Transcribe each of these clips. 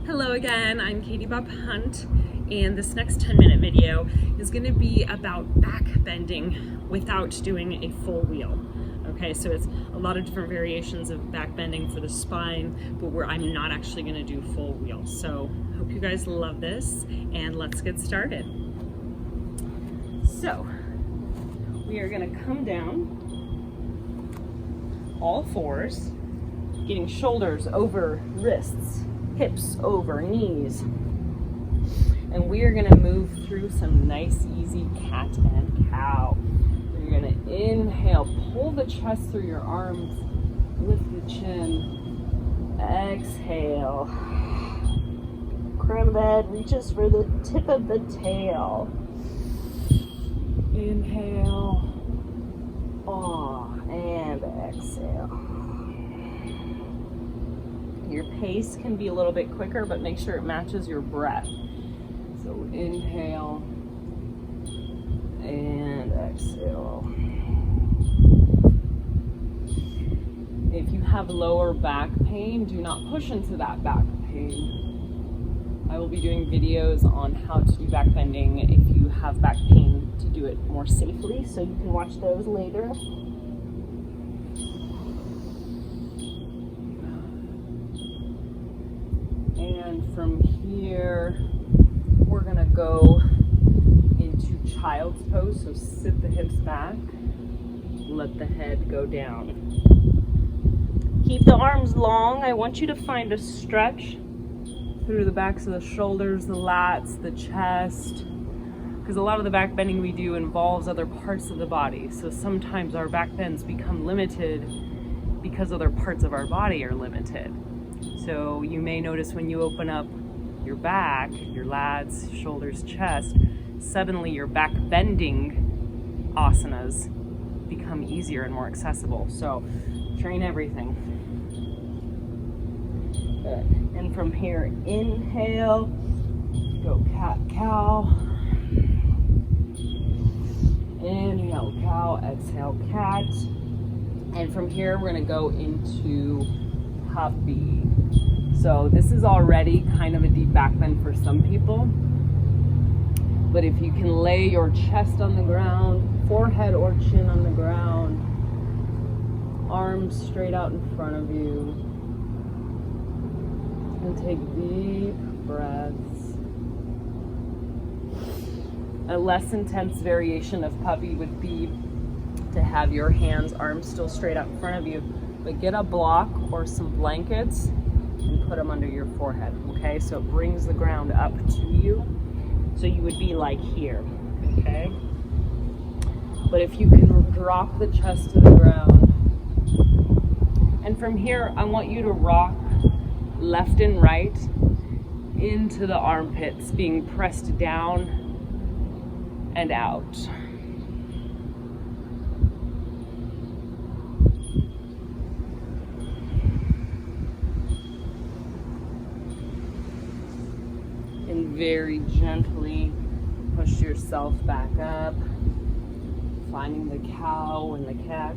Hello again, I'm Katie Bopp Hunt, and this next 10-minute video is going to be about back bending without doing a full wheel. Okay, so it's a lot of different variations of back bending for the spine, but where I'm not actually going to do full wheel. So hope you guys love this, and let's get started. So we are going to come down all fours, getting shoulders over wrists, hips over knees. And we are gonna move through some nice, easy cat and cow. You're gonna inhale, pull the chest through your arms, lift the chin, exhale. Crown of the head reaches for the tip of the tail. Inhale, and exhale. Your pace can be a little bit quicker, but make sure it matches your breath. So inhale and exhale. If you have lower back pain, do not push into that back pain. I will be doing videos on how to do back bending if you have back pain to do it more safely, so you can watch those later. And from here, we're gonna go into child's pose. So sit the hips back, let the head go down. Keep the arms long. I want you to find a stretch through the backs of the shoulders, the lats, the chest, because a lot of the back bending we do involves other parts of the body. So sometimes our back bends become limited because other parts of our body are limited. So you may notice when you open up your back, your lats, shoulders, chest, suddenly your back bending asanas become easier and more accessible. So train everything. Good. And from here, inhale, go cat, cow. Inhale, cow, exhale, cat. And from here, we're gonna go into puppy. So this is already kind of a deep back bend for some people, but if you can lay your chest on the ground, forehead or chin on the ground, arms straight out in front of you, and take deep breaths. A less intense variation of puppy would be to have your hands, arms still straight out in front of you, but get a block or some blankets and put them under your forehead, okay? So it brings the ground up to you. So you would be like here, okay? But if you can drop the chest to the ground. And from here, I want you to rock left and right into the armpits, being pressed down and out. And very gently push yourself back up, finding the cow and the cat,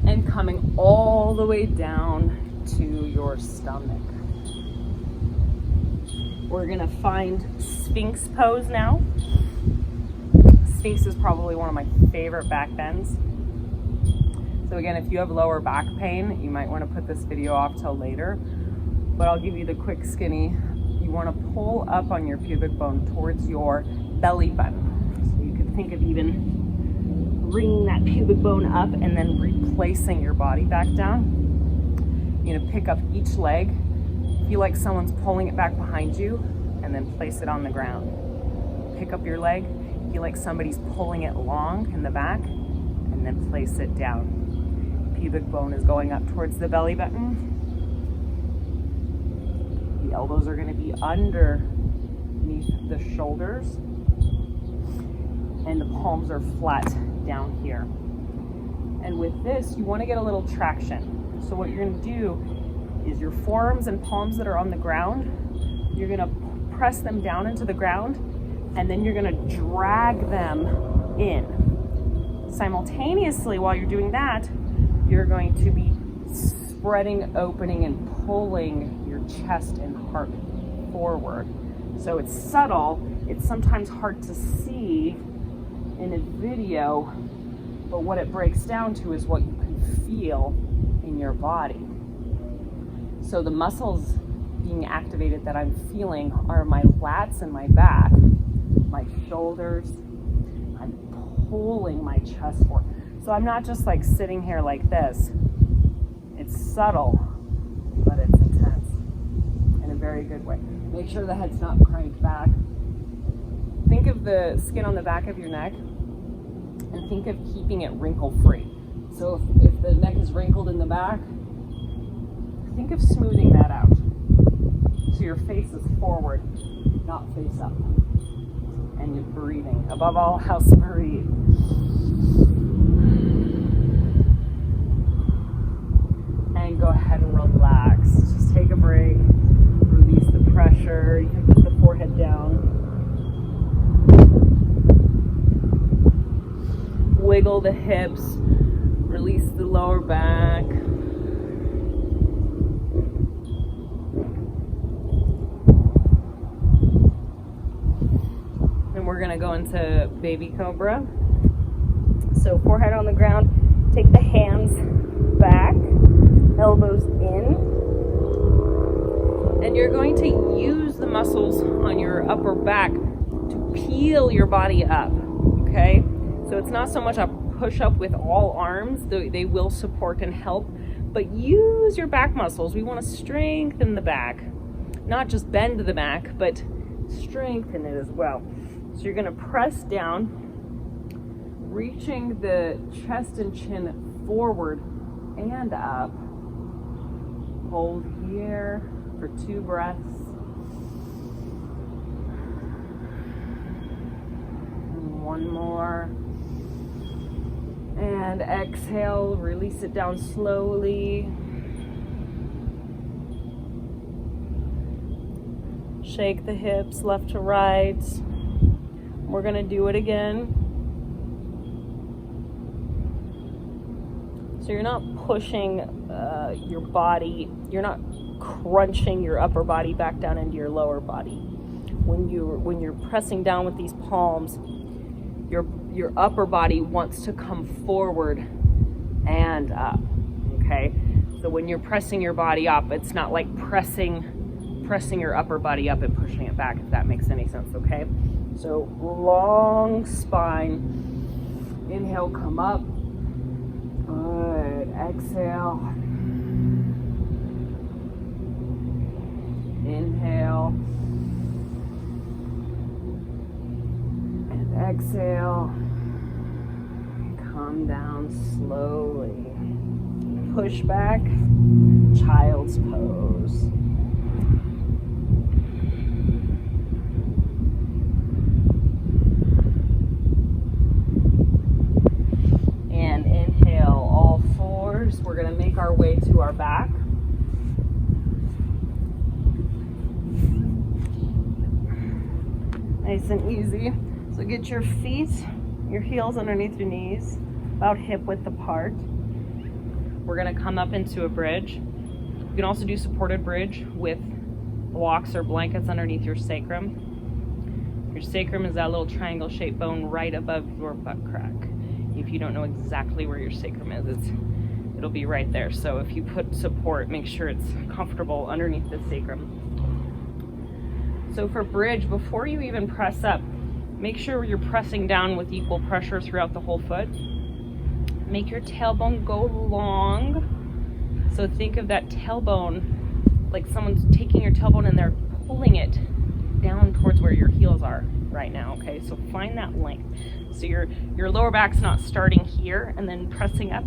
and coming all the way down to your stomach. We're gonna find Sphinx pose now. Sphinx is probably one of my favorite back bends. So again, if you have lower back pain, you might want to put this video off till later. But I'll give you the quick skinny. You want to pull up on your pubic bone towards your belly button. So you can think of even bringing that pubic bone up and then replacing your body back down. You're going to pick up each leg, feel like someone's pulling it back behind you, and then place it on the ground. Pick up your leg, feel like somebody's pulling it long in the back, and then place it down. Pubic bone is going up towards the belly button. The elbows are going to be underneath the shoulders, and the palms are flat down here. And with this, you want to get a little traction. So what you're going to do is your forearms and palms that are on the ground, you're going to press them down into the ground, and then you're going to drag them in. Simultaneously, while you're doing that, you're going to be spreading, opening, and pulling your chest and heart forward. So it's subtle. It's sometimes hard to see in a video, but what it breaks down to is what you can feel in your body. So the muscles being activated that I'm feeling are my lats and my back, my shoulders. I'm pulling my chest forward. So I'm not just like sitting here like this. It's subtle, but it's intense in a very good way. Make sure the head's not cranked back. Think of the skin on the back of your neck and think of keeping it wrinkle-free. So if the neck is wrinkled in the back, think of smoothing that out. So your face is forward, not face up. And you're breathing. Above all else, breathe. And go ahead and relax. Just take a break. Release the pressure. You can put the forehead down. Wiggle the hips. Release the lower back. And we're going to go into baby cobra. So forehead on the ground. Take the hands back. Elbows in. And you're going to use the muscles on your upper back to peel your body up. Okay? So it's not so much a push up with all arms. They will support and help. But use your back muscles. We want to strengthen the back. Not just bend the back, but strengthen it as well. So you're going to press down, reaching the chest and chin forward and up. Hold here for 2 breaths. And 1 more. And exhale, release it down slowly. Shake the hips left to right. We're going to do it again. So you're not pushing your body, you're not crunching your upper body back down into your lower body. When you're pressing down with these palms, your upper body wants to come forward and up, okay? So when you're pressing your body up, it's not like pressing your upper body up and pushing it back, if that makes any sense, okay? So long spine. Inhale, come up. Good. Exhale. Inhale. And exhale. Come down slowly. Push back. Child's pose. And inhale, all fours. We're going to make our way to our back. Nice and easy. So get your feet, your heels underneath your knees, about hip width apart. We're going to come up into a bridge. You can also do supported bridge with blocks or blankets underneath your sacrum. Your sacrum is that little triangle shaped bone right above your butt crack. If you don't know exactly where your sacrum is, it'll be right there. So if you put support, make sure it's comfortable underneath the sacrum. So for bridge, before you even press up, make sure you're pressing down with equal pressure throughout the whole foot. Make your tailbone go long. So think of that tailbone like someone's taking your tailbone and they're pulling it down towards where your heels are right now, okay? So find that length. So your lower back's not starting here and then pressing up,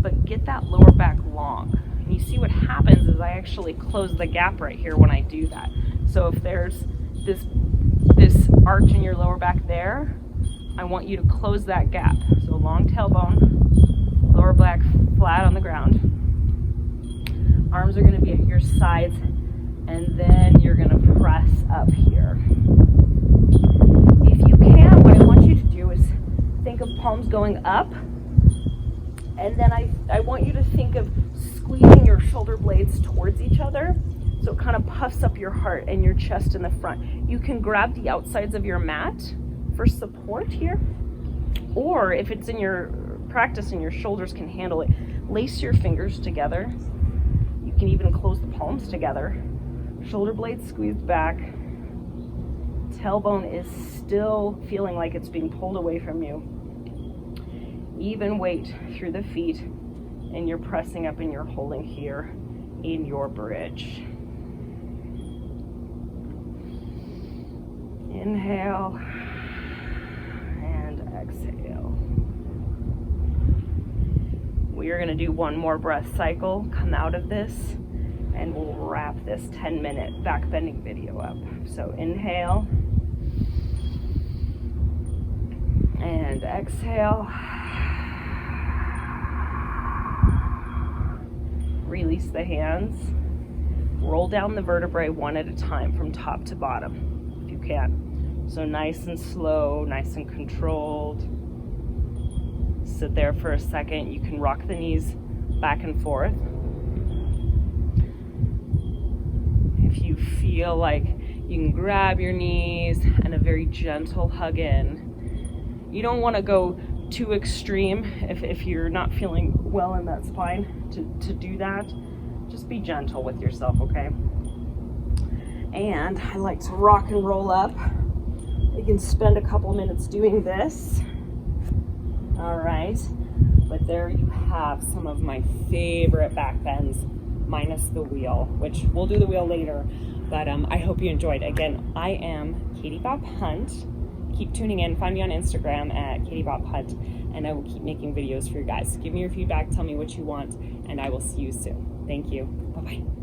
but get that lower back long. And you see what happens is I actually close the gap right here when I do that. So if there's this arch in your lower back there, I want you to close that gap. So long tailbone, lower back flat on the ground. Arms are going to be at your sides, and then you're going to press up here. If you can, what I want you to do is think of palms going up, and then I want you to think of squeezing your shoulder blades towards each other. So it kind of puffs up your heart and your chest in the front. You can grab the outsides of your mat for support here. Or if it's in your practice and your shoulders can handle it, lace your fingers together. You can even close the palms together. Shoulder blades squeezed back. Tailbone is still feeling like it's being pulled away from you. Even weight through the feet, and you're pressing up and you're holding here in your bridge. Inhale and exhale. We are going to do one more breath cycle, come out of this, and we'll wrap this 10-minute back bending video up. So inhale and exhale. Release the hands. Roll down the vertebrae one at a time from top to bottom, if you can. So nice and slow, nice and controlled. Sit there for a second. You can rock the knees back and forth. If you feel like you can grab your knees and a very gentle hug in. You don't want to go too extreme if you're not feeling well in that spine to do that. Just be gentle with yourself, okay? And I like to rock and roll up. You can spend a couple minutes doing this. All right, but there you have some of my favorite back bends, minus the wheel, which we'll do the wheel later, but I hope you enjoyed. Again, I am Katie Bopp Hunt. Keep tuning in. Find me on Instagram at Katie Bopp Hunt, and I will keep making videos for you guys. Give me your feedback, tell me what you want, and I will see you soon. Thank you. Bye-bye.